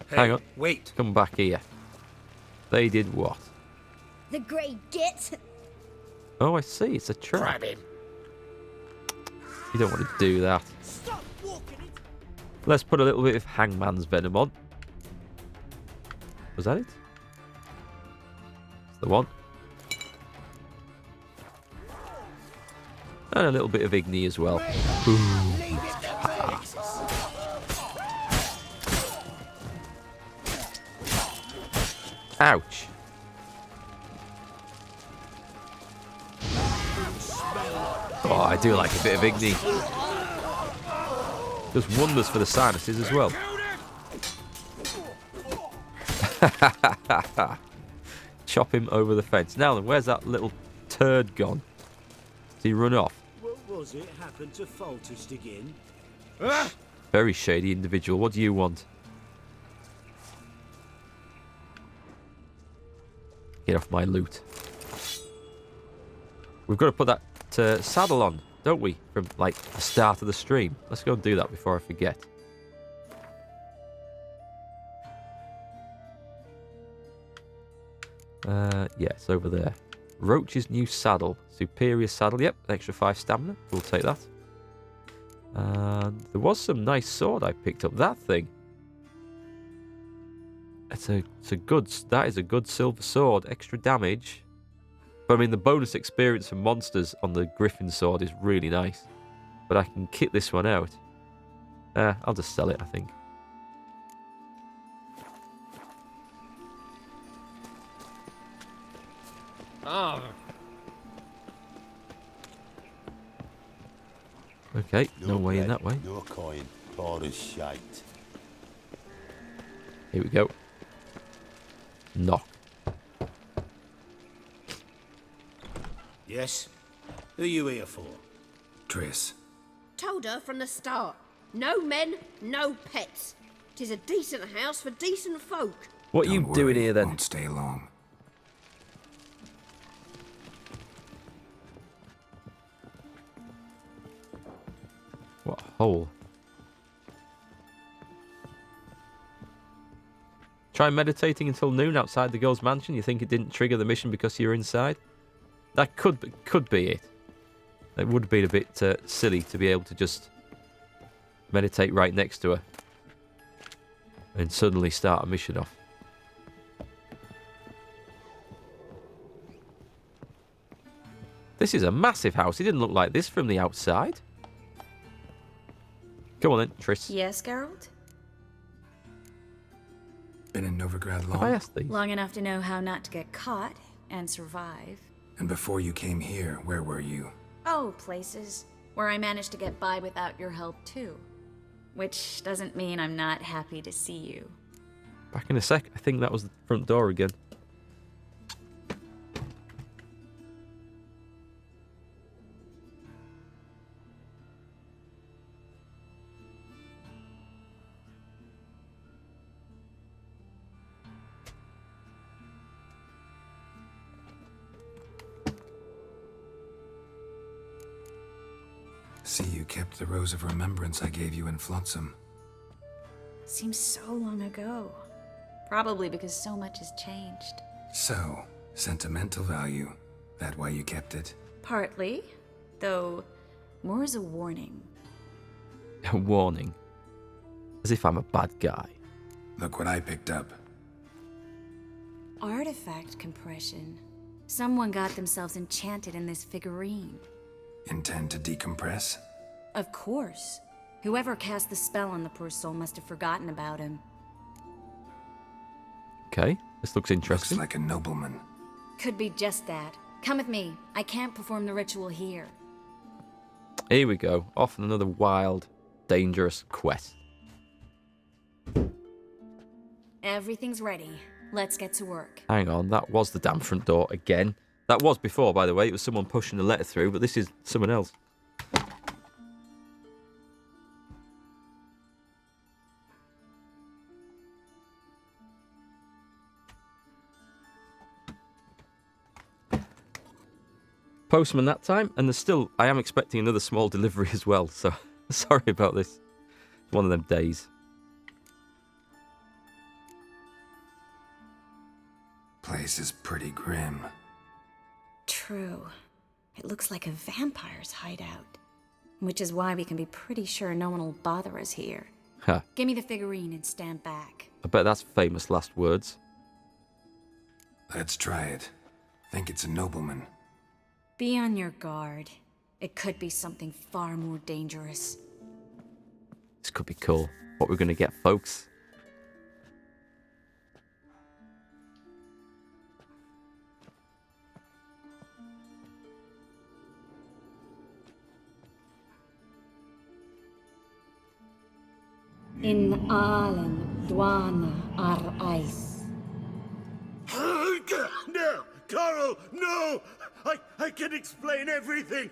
Hey, Hang on. wait. Come back here. They did what? The grey git. Oh, I see. It's a trap. Grab him. You don't want to do that. Stop walking it. Let's put a little bit of hangman's venom on. Was that it? That's the one. And a little bit of Igni as well. Boom. Ouch. Oh, I do like a bit of Igni. Does wonders for the sinuses as well. Chop him over the fence. Now then, where's that little turd gone? Did he run off? What was it happened to Faltist again? Very shady individual. What do you want? Get off my loot. We've got to put that saddle on, don't we? From, like, the start of the stream. Let's go and do that before I forget. Yeah, it's over there. Roach's new saddle. Superior saddle. Yep, extra 5 stamina. We'll take that. There was some nice sword I picked up. That thing. It's a good. That is a good silver sword. Extra damage. But I mean, the bonus experience for monsters on the Griffin sword is really nice. But I can kit this one out. I'll just sell it, I think. Oh. Okay, no way in bread, that way. No coin. Poor as shite. Here we go. Knock. Yes? Who are you here for? Triss. Told her from the start. No men, no pets. 'Tis a decent house for decent folk. What are you doing here then? Won't stay long. What a hole. Try meditating until noon outside the girl's mansion. You think it didn't trigger the mission because you're inside? That could be it. It would have been a bit silly to be able to just meditate right next to her and suddenly start a mission off. This is a massive house. It didn't look like this from the outside. Come on then, Triss. Yes, Geralt? Been in Novigrad Have long? I asked these? Long enough to know how not to get caught and survive. And before you came here, where were you? Oh, places where I managed to get by without your help, too. Which doesn't mean I'm not happy to see you. Back in a sec. I think that was the front door again. See, you kept the rose of remembrance I gave you in Flotsam. Seems so long ago. Probably because so much has changed. So, sentimental value. That why you kept it? Partly, though more as a warning. A warning. As if I'm a bad guy. Look what I picked up. Artifact compression. Someone got themselves enchanted in this figurine. Intend to decompress? Of course. Whoever cast the spell on the poor soul must have forgotten about him. Okay, this looks Looks interesting. like a nobleman. Could be just that. Come with me. I can't perform the ritual here. Here we go. Off on another wild, dangerous quest. Everything's ready. Let's get to work. Hang on, that was the damn front door again. That was before, by the way. It was someone pushing a letter through, but this is someone else. Postman that time, and there's still, I am expecting another small delivery as well, so sorry about this. One of them days. Place is pretty grim. True. It looks like a vampire's hideout. Which is why we can be pretty sure no one will bother us here. Ha. Give me the figurine and stand back. I bet that's famous last words. Let's try it. Think it's a nobleman. Be on your guard. It could be something far more dangerous. This could be cool. What we're going to get, folks. In Allen, Dwana, Ar Ice. No! Coral, no! I can explain everything!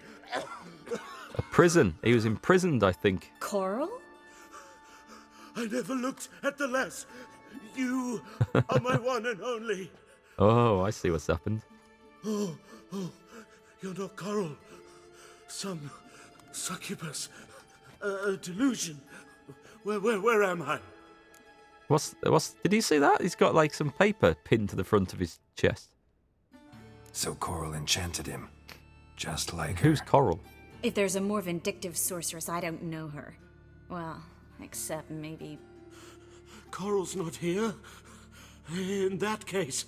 A prison. He was imprisoned, I think. Coral? I never looked at the lass. You are my one and only. Oh, I see what's happened. Oh, you're not Coral. Some succubus. A delusion. Where am I? What's? Did you see that? He's got like some paper pinned to the front of his chest. So Coral enchanted him. Just like Who's her. Coral? If there's a more vindictive sorceress, I don't know her. Well, except maybe... Coral's not here. In that case,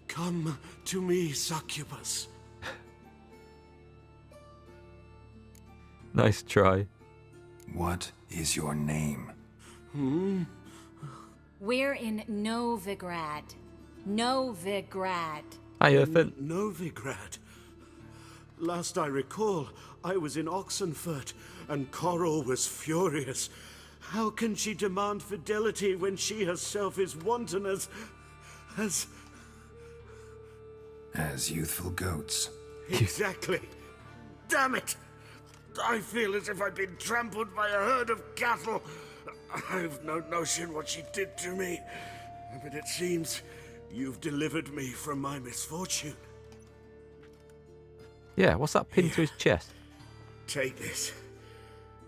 come to me, succubus. Nice try. What is your name? We're in Novigrad. Novigrad. Hi, Earthen. Novigrad. Last I recall, I was in Oxenfurt, and Coral was furious. How can she demand fidelity when she herself is wanton as Youthful goats. Exactly. Damn it! I feel as if I've been trampled by a herd of cattle. I've no notion what she did to me, but it seems you've delivered me from my misfortune. Yeah, what's that pinned to his chest? Take this.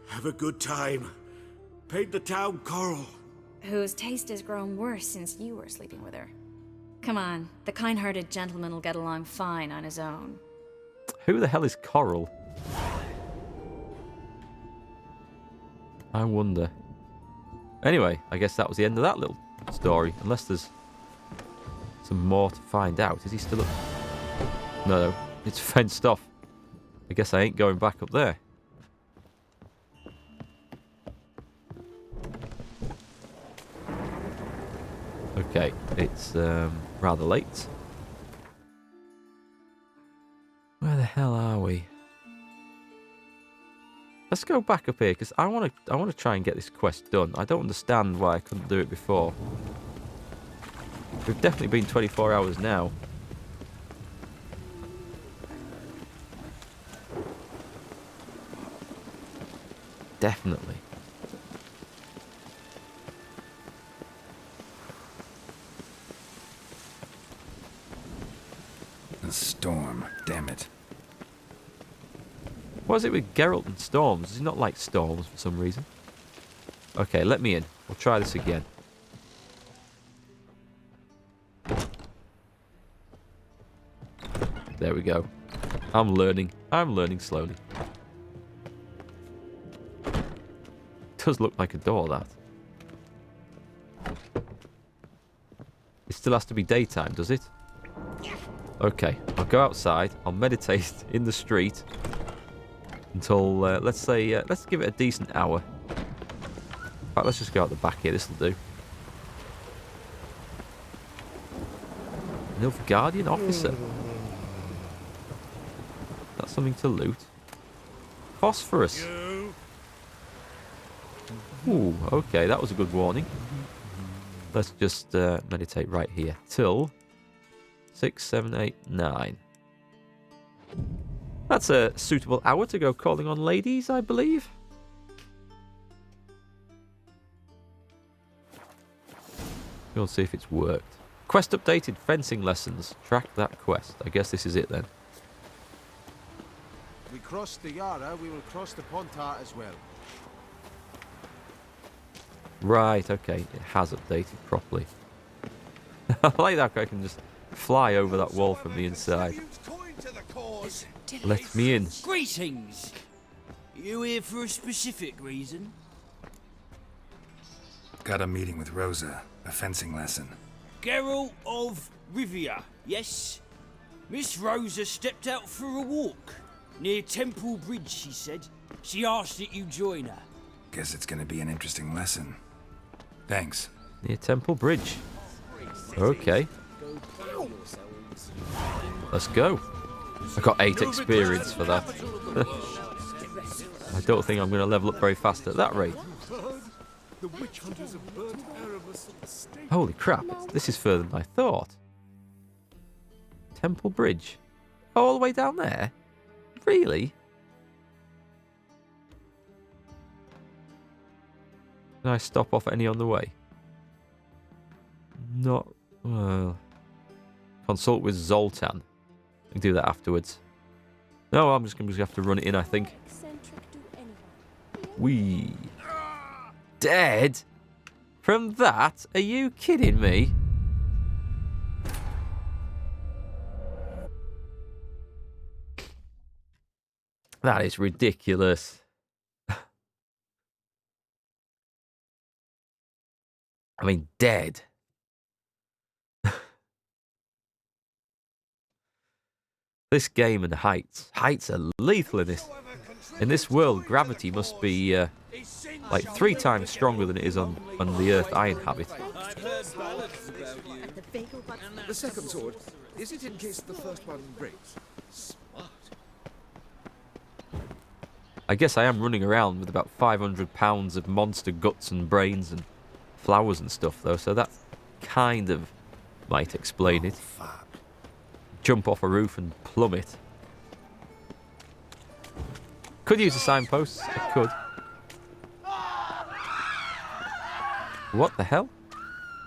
Have a good time. Paint the town Coral. Whose taste has grown worse since you were sleeping with her. Come on, the kind-hearted gentleman will get along fine on his own. Who the hell is Coral? I wonder. Anyway, I guess that was the end of that little story. Unless there's some more to find out. Is he still up? No, it's fenced off. I guess I ain't going back up there. Okay, it's rather late. Where the hell are we? Let's go back up here because I want to try and get this quest done. I don't understand why I couldn't do it before. We've definitely been 24 hours now. Definitely. A storm, damn it. What is it with Geralt and storms? Does he not like storms for some reason? Okay, let me in. We'll try this again. There we go. I'm learning. I'm learning slowly. Does look like a door, that. It still has to be daytime, does it? Okay, I'll go outside. I'll meditate in the street until, let's give it a decent hour. In fact, let's just go out the back here. This will do. Nilfgaardian officer. That's something to loot. Phosphorus. Ooh, okay, that was a good warning. Let's just meditate right here till 6, 7, 8, 9. That's a suitable hour to go calling on ladies, I believe. We'll see if it's worked. Quest updated, fencing lessons. Track that quest. I guess this is it then. We crossed the Yara, we will cross the Pontar as well. Right, okay. It has updated properly. I like that. I can just fly over that wall from the inside. Let me in. Greetings! You here for a specific reason? Got a meeting with Rosa. A fencing lesson. Geralt of Rivia, yes? Miss Rosa stepped out for a walk. Near Temple Bridge, she said. She asked that you join her. Guess it's gonna be an interesting lesson. Thanks. Near Temple Bridge. Okay. Let's go. I got 8 experience for that. I don't think I'm going to level up very fast at that rate. Holy crap, this is further than I thought. Temple Bridge. All the way down there? Really? Can I stop off any on the way? Not... well... Consult with Zoltan. I can do that afterwards. No, I'm just going to have to run it in, I think. Wee. Dead? From that? Are you kidding me? That is ridiculous. I mean, dead. This game and heights. Heights are lethal in this. In this world, gravity must be like 3 times stronger than it is on the Earth I inhabit. The second sword, is it in case the first one breaks? Smart. I guess I am running around with about 500 pounds of monster guts and brains and flowers and stuff, though, so that kind of might explain it. Jump off a roof and plummet. Could use a signpost. I could. What the hell?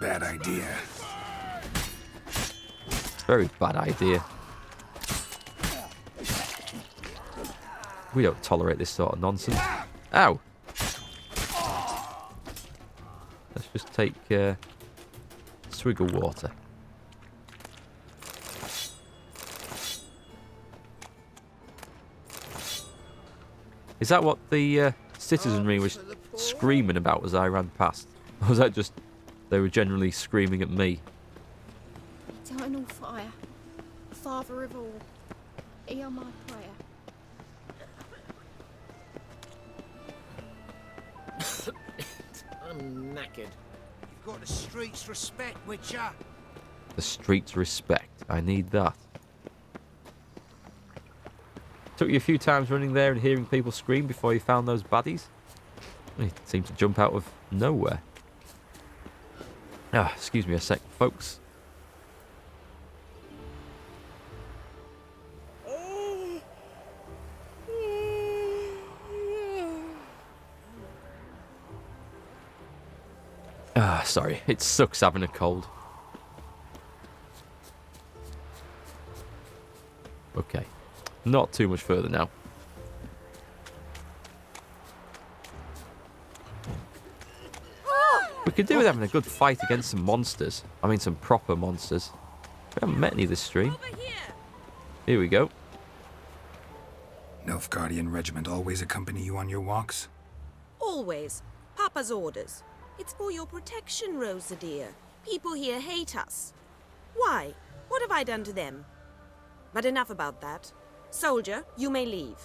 Bad idea. Very bad idea. We don't tolerate this sort of nonsense. Ow! Let's just take a swig of water. Is that what the citizenry was screaming about as I ran past? Or was that just they were generally screaming at me? Eternal fire, Father of all, hear my prayer. I'm knackered. You've got the streets respect, Witcher. The streets respect. I need that. Took you a few times running there and hearing people scream before you found those baddies? They seem to jump out of nowhere. Ah, excuse me a sec, folks. Ah, sorry. It sucks having a cold. Okay. Not too much further now. We could do with having a good fight against some monsters. I mean, some proper monsters. We haven't met any this stream. Here we go. Nilfgaardian regiment always accompany you on your walks? Always. Papa's orders. It's for your protection, Rosa dear. People here hate us. Why? What have I done to them? But enough about that. Soldier, you may leave.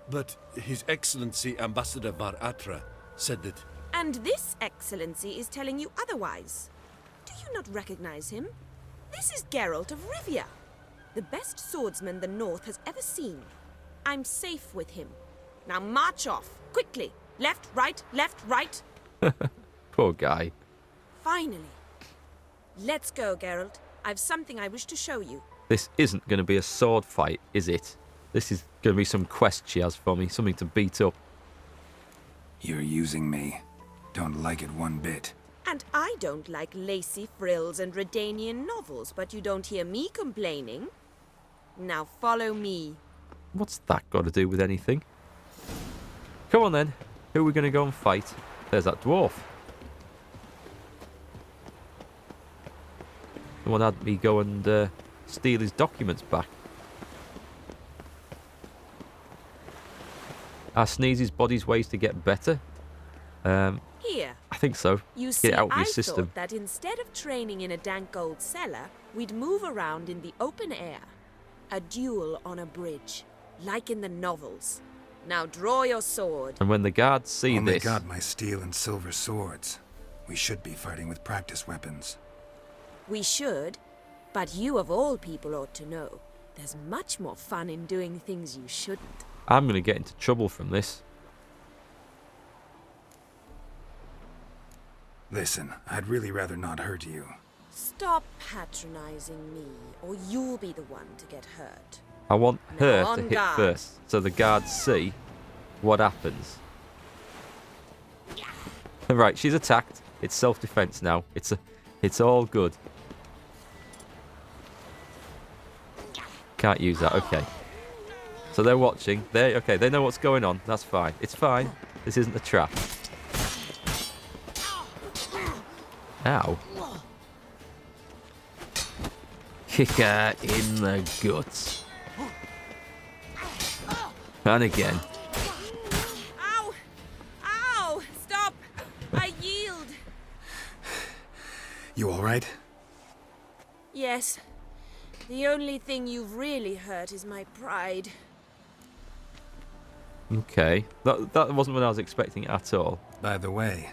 But His Excellency Ambassador Var Atra said that... And this excellency is telling you otherwise. Do you not recognize him? This is Geralt of Rivia, the best swordsman the North has ever seen. I'm safe with him. Now march off, quickly. Left, right. Poor guy. Finally. Let's go, Geralt. I've something I wish to show you. This isn't going to be a sword fight, is it? This is going to be some quest she has for me, something to beat up. You're using me. Don't like it one bit. And I don't like lacy frills and Redanian novels, but you don't hear me complaining. Now follow me. What's that got to do with anything? Come on then. Who are we going to go and fight? There's that dwarf. Someone had me go and steal his documents back. Are Sneezy's body's ways to get better? Here. I think so. You Get see, it out of I your system. thought that instead of training in a dank old cellar, we'd move around in the open air. A duel on a bridge, like in the novels. Now draw your sword. And when the guards see Only this... got my steel and silver swords. We should be fighting with practice weapons. We should, but you of all people ought to know. There's much more fun in doing things you shouldn't. I'm going to get into trouble from this. Listen, I'd really rather not hurt you. Stop patronizing me, or you'll be the one to get hurt. I want her Now to on hit guard. first, so the guards see what happens. Right, she's attacked. It's self-defense now. It's all good. Can't use that. Okay. So they're watching. They know what's going on. That's fine. It's fine. This isn't a trap. Ow. Kick her in the guts. And again. Ow! Ow! Stop! I yield! You alright? Yes. The only thing you've really hurt is my pride. Okay. That wasn't what I was expecting at all. By the way,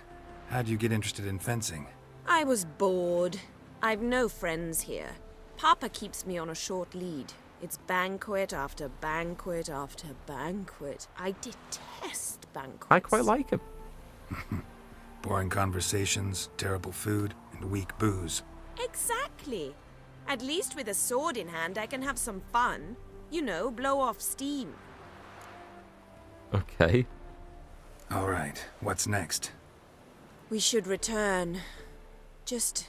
how'd you get interested in fencing? I was bored. I've no friends here. Papa keeps me on a short lead. It's banquet after banquet after banquet. I detest banquets. I quite like him. Boring conversations, terrible food, and weak booze. Exactly. At least with a sword in hand, I can have some fun. You know, blow off steam. Okay. Alright, what's next? We should return. Just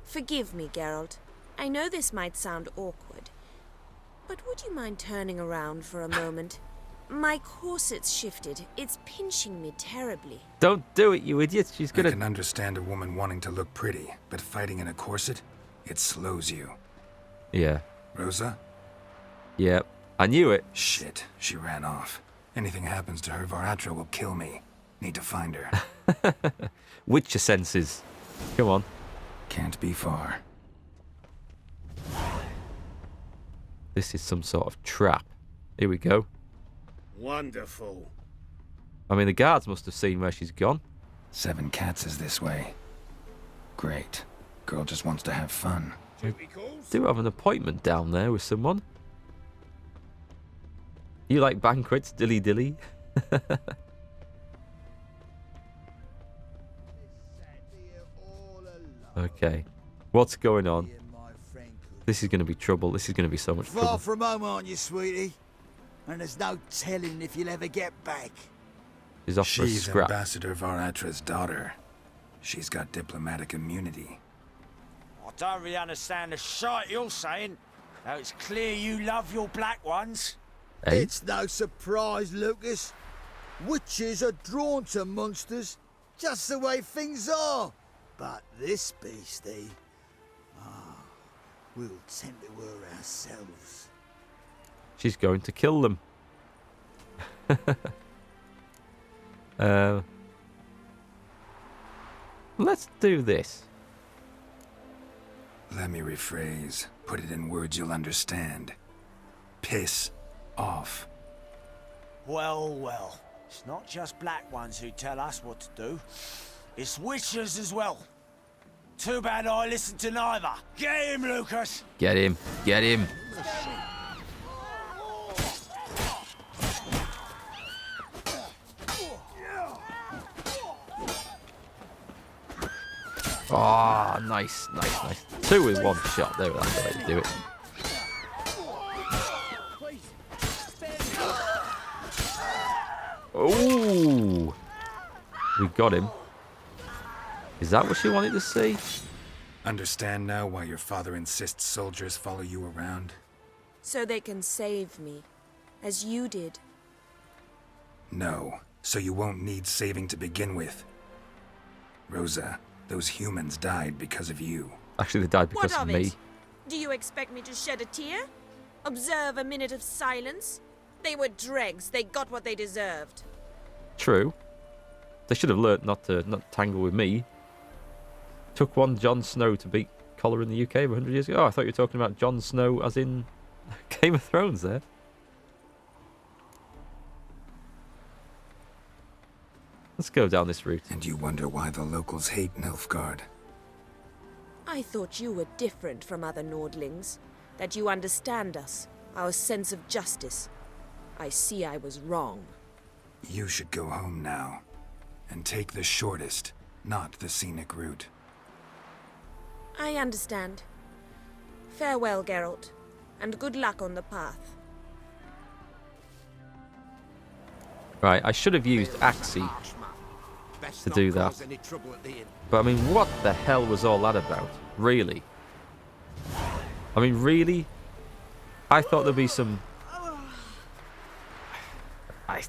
forgive me, Geralt. I know this might sound awkward, but would you mind turning around for a moment? My corset's shifted. It's pinching me terribly. Don't do it, you idiot. She's I gonna... can understand a woman wanting to look pretty, but fighting in a corset, it slows you. Yeah. Rosa? Yep. I knew it. Shit, she ran off. Anything happens to her, Varatra will kill me. Need to find her. Witcher senses. Come on. Can't be far. This is some sort of trap. Here we go. Wonderful. I mean, the guards must have seen where she's gone. 7 cats is this way. Great. Girl just wants to have fun. Do have an appointment down there with someone. You like banquets, dilly dilly? Okay. What's going on? This is going to be trouble. This is going to be so much trouble. Far from home, aren't you, sweetie? And there's no telling if you'll ever get back. She's off for a She's scrap. Ambassador Varatra's daughter. She's got diplomatic immunity. I don't really understand the shite you're saying. Now it's clear you love your black ones. Hey? It's no surprise, Lucas. Witches are drawn to monsters, just the way things are. But this beastie, we'll tend to her ourselves. She's going to kill them. Let's do this. Let me rephrase. Put it in words you'll understand. Piss off. Well, well. It's not just black ones who tell us what to do. It's witches as well. Too bad I listen to neither. Get him, Lucas! Get him. Get him. Oh, nice, nice, nice. 2 in 1 shot. There, that's the way to do it. Ooh. We got him. Is that what she wanted to see? Understand now why your father insists soldiers follow you around? So they can save me, as you did. No, so you won't need saving to begin with. Rosa, those humans died because of you. Actually, they died because What of of me. it? Do you expect me to shed a tear? Observe a minute of silence? They were dregs. They got what they deserved. True. They should have learnt not to tangle with me. Took one Jon Snow to beat Collar in the UK 100 years ago. Oh, I thought you were talking about Jon Snow as in Game of Thrones there. Let's go down this route. And you wonder why the locals hate Nilfgaard. I thought you were different from other Nordlings. That you understand us, our sense of justice. I see I was wrong. You should go home now. And take the shortest, not the scenic route. I understand. Farewell, Geralt. And good luck on the path. Right, I should have used Axie to do that. But I mean, what the hell was all that about? Really? I mean, really? I thought there'd be some... I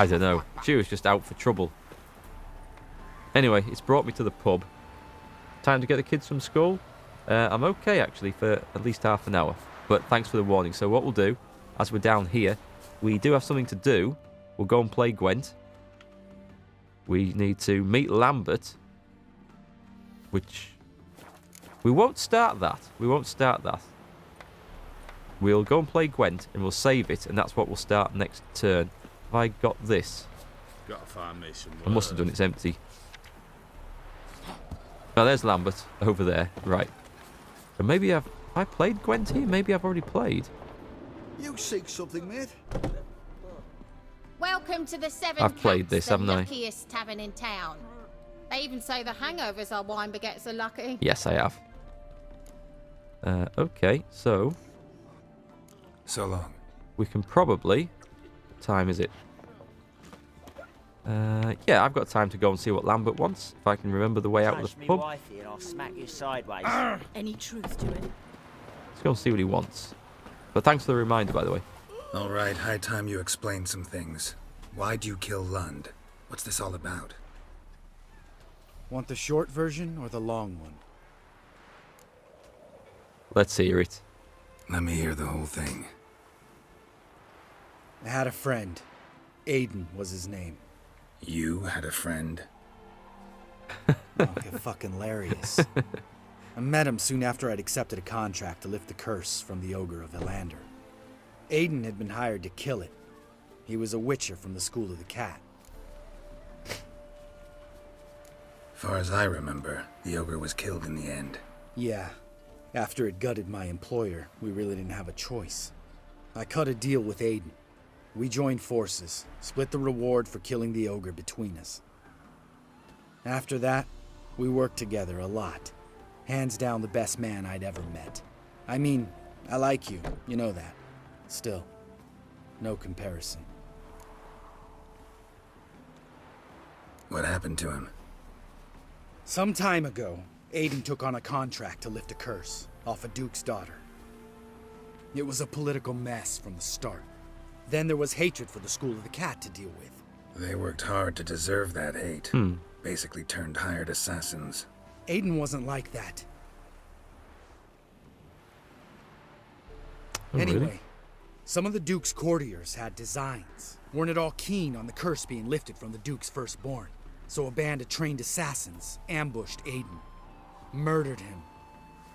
don't know. She was just out for trouble. Anyway, it's brought me to the pub. Time to get the kids from school. I'm okay, actually, for at least half an hour. But thanks for the warning. So what we'll do, as we're down here, we do have something to do. We'll go and play Gwent. We need to meet Lambert. Which... we won't start that. We won't start that. We'll go and play Gwent, and we'll save it, and that's what we'll start next turn. Have I got this? Gotta find me some I must have done. It's empty. Oh, there's Lambert over there. Right. So maybe have I played Gwent here? Maybe I've already played. You seek something, mate? Welcome to the Seven I've played Cats, this, the haven't I? luckiest tavern in town. They even say the hangovers our wine baguettes are lucky. Yes, I have. Okay, so So long. we can probably... what time is it? Yeah, I've got time to go and see what Lambert wants, if I can remember the way out of the pub. Wifey and I'll smack you sideways. Any truth to it? Let's go and see what he wants. But thanks for the reminder, by the way. All right, high time you explain some things. Why'd you kill Lund? What's this all about? Want the short version or the long one? Let's hear it. Let me hear the whole thing. I had a friend. Aiden was his name. You had a friend? Oh, you're fucking hilarious. I met him soon after I'd accepted a contract to lift the curse from the Ogre of Elander. Aiden had been hired to kill it. He was a witcher from the School of the Cat. Far as I remember, the ogre was killed in the end. Yeah. After it gutted my employer, we really didn't have a choice. I cut a deal with Aiden. We joined forces, split the reward for killing the ogre between us. After that, we worked together a lot. Hands down the best man I'd ever met. I mean, I like you, you know that. Still, no comparison. What happened to him? Some time ago, Aiden took on a contract to lift a curse off a duke's daughter. It was a political mess from the start. Then there was hatred for the School of the Cat to deal with. They worked hard to deserve that hate. Basically turned hired assassins. Aiden wasn't like that. Oh, Anyway, really? some of the Duke's courtiers had designs. Weren't at all keen on the curse being lifted from the Duke's firstborn. So a band of trained assassins ambushed Aiden. Murdered him.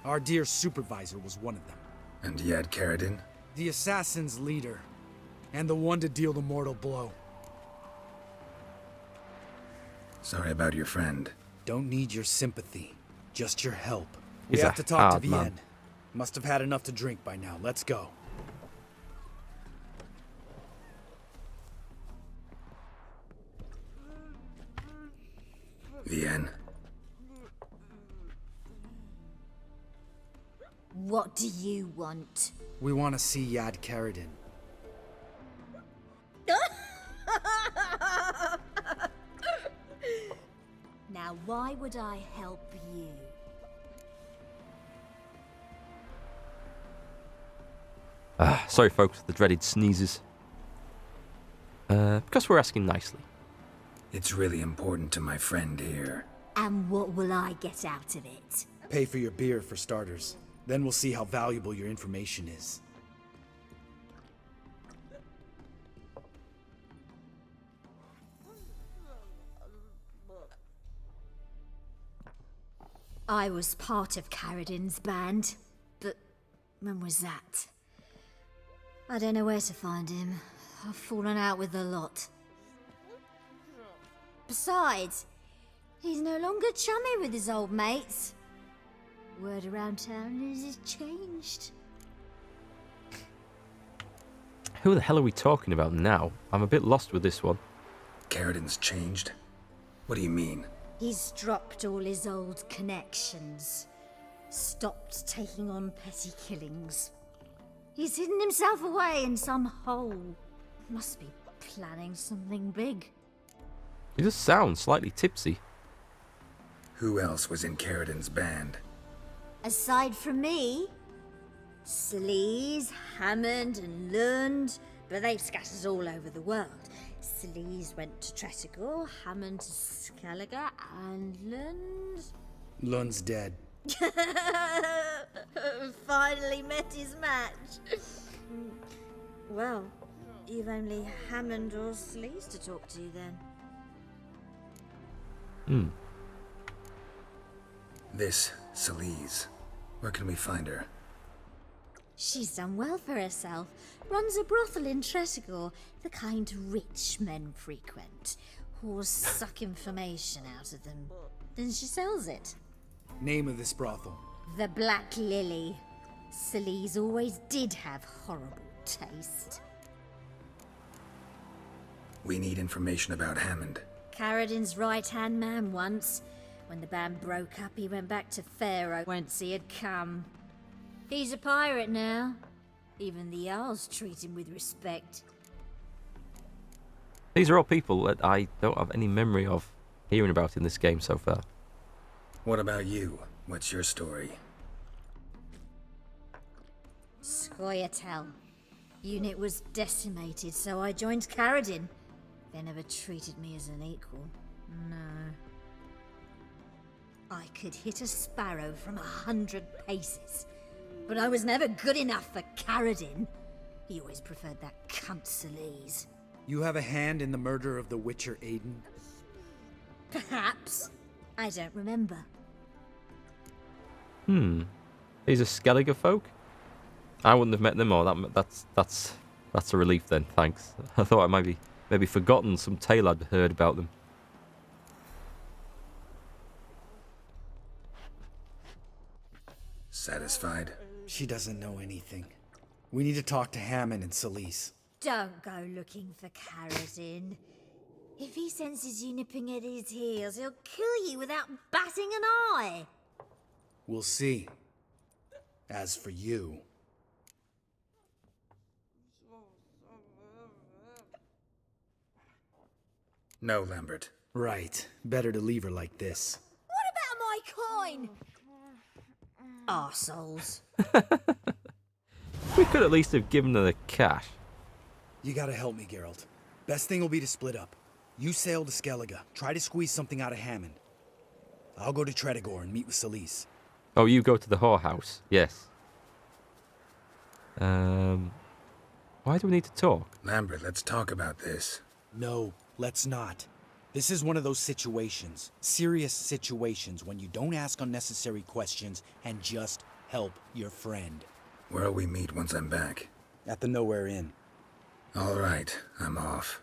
Our dear supervisor was one of them. And Yad Karadin? The assassin's leader. And the one to deal the mortal blow. Sorry about your friend. Don't need your sympathy. Just your help. We He's have a to talk to hard man. Vienne. Must have had enough to drink by now. Let's go. Vienne. What do you want? We want to see Yad Karadin. Now, why would I help you? Sorry, folks, the dreaded sneezes. Because we're asking nicely. It's really important to my friend here. And what will I get out of it? Pay for your beer, for starters. Then we'll see how valuable your information is. I was part of Carradin's band, but when was that? I don't know where to find him. I've fallen out with the lot. Besides, he's no longer chummy with his old mates. Word around town is he's changed. Who the hell are we talking about now? I'm a bit lost with this one. Carradin's changed? What do you mean? He's dropped all his old connections. Stopped taking on petty killings. He's hidden himself away in some hole. Must be planning something big. He just sounds slightly tipsy. Who else was in Carradin's band? Aside from me, Sleaze, Hammond and Lund, but they've scattered all over the world. Sleaze went to Tretigor, Hammond to Skellige, and Lund... Lund's dead. Finally met his match. Well, you've only Hammond or Sleaze to talk to then. This Celise. Where can we find her? She's done well for herself. Runs a brothel in Tretigor, the kind rich men frequent. Whores suck information out of them. Then she sells it. Name of this brothel? The Black Lily. Sleaze always did have horrible taste. We need information about Hammond. Carradin's right-hand man once. When the band broke up, he went back to Pharaoh whence he had come. He's a pirate now. Even the Jarls treat him with respect. These are all people that I don't have any memory of hearing about in this game so far. What about you? What's your story? Scoia'tael. Unit was decimated, so I joined Carradin. They never treated me as an equal. No. I could hit a sparrow from 100 paces, but I was never good enough for Carradin. He always preferred that cunt Sleaze. You have a hand in the murder of the Witcher Aiden? Perhaps. I don't remember. These are Skellige folk? I wouldn't have met them all. That's a relief then, thanks. I thought I might be maybe forgotten some tale I'd heard about them. Satisfied? She doesn't know anything. We need to talk to Hammond and Celise. Don't go looking for Carradin. If he senses you nipping at his heels, he'll kill you without batting an eye. We'll see. As for you... No, Lambert. Right. Better to leave her like this. What about my coin? Arseholes. We could at least have given her the cash. You gotta help me, Geralt. Best thing will be to split up. You sail to Skellige. Try to squeeze something out of Hammond. I'll go to Tretigor and meet with Celise. Oh, you go to the whorehouse. Yes. Why do we need to talk? Lambert, let's talk about this. No, let's not. This is one of those situations, serious situations, when you don't ask unnecessary questions and just help your friend. Where'll we meet once I'm back? At the Nowhere Inn. All right, I'm off.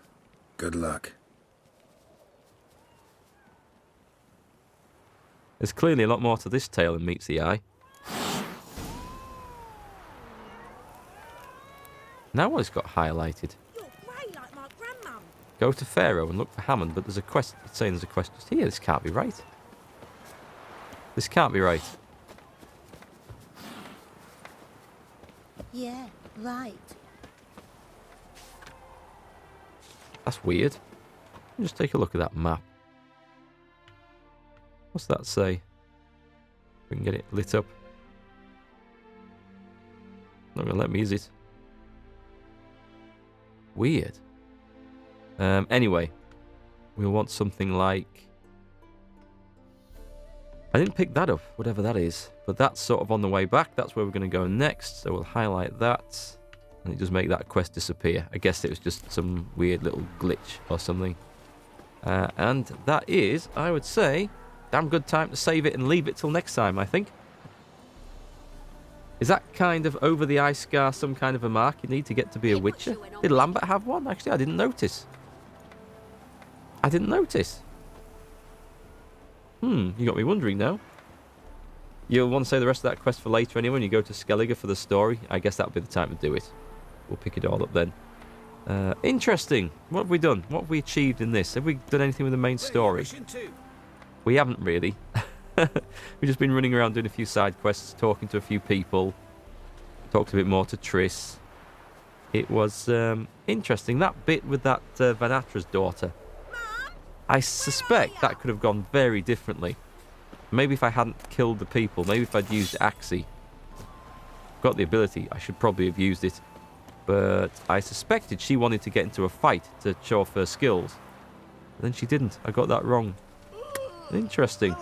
Good luck. There's clearly a lot more to this tale than meets the eye. Now what has got highlighted? You're grey like my grandmum. Go to Pharaoh and look for Hammond, but there's a quest. It's saying there's a quest just here. This can't be right. This can't be right. Yeah, right. That's weird. Just take a look at that map. What's that say? We can get it lit up. Not gonna let me use it. Weird. Anyway, we'll want something like I didn't pick that up, whatever that is. But that's sort of on the way back. That's where we're going to go next. So we'll highlight that. And it does make that quest disappear. I guess it was just some weird little glitch or something. And that is, I would say, damn good time to save it and leave it till next time, I think. Is that kind of over the eye scar some kind of a mark you need to get to be a Witcher? Did Lambert have one? Actually, I didn't notice. I didn't notice. You got me wondering now. You'll want to save the rest of that quest for later anyway, when you go to Skellige for the story. I guess that'll be the time to do it. We'll pick it all up then. Interesting. What have we done? What have we achieved in this? Have we done anything with the main story? We haven't really. We've just been running around doing a few side quests, talking to a few people. Talked a bit more to Triss. It was interesting. That bit with that Van Atra's daughter. I suspect that could have gone very differently. Maybe if I hadn't killed the people. Maybe if I'd used Axii. Got the ability. I should probably have used it. But I suspected she wanted to get into a fight to show off her skills. And then she didn't. I got that wrong. Interesting.